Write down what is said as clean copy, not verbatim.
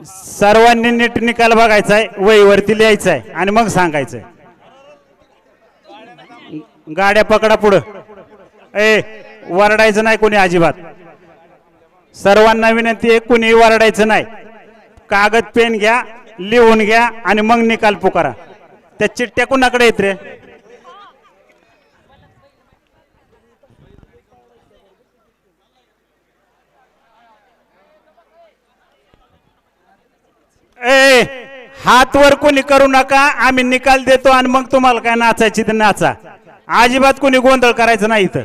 सर्वांनी नीट निकाल बघायचा आहे, वहीवरती लिहायचं आहे आणि मग सांगायचं. गाड्या पकडा पुढं. वरडायचं नाही कोणी अजिबात. सर्वांना विनंती आहे, कोणी वरडायचं नाही. कागद पेन घ्या, लिहून घ्या आणि मग निकाल पुकारा. त्या चिठ्ठ्या कुणाकडे येत रे? हात वर कोणी करू नका. आम्ही निकाल देतो आणि मग तुम्हाला काय नाचायची तर नाचा. अजिबात कोणी गोंधळ करायचं नाही इथं.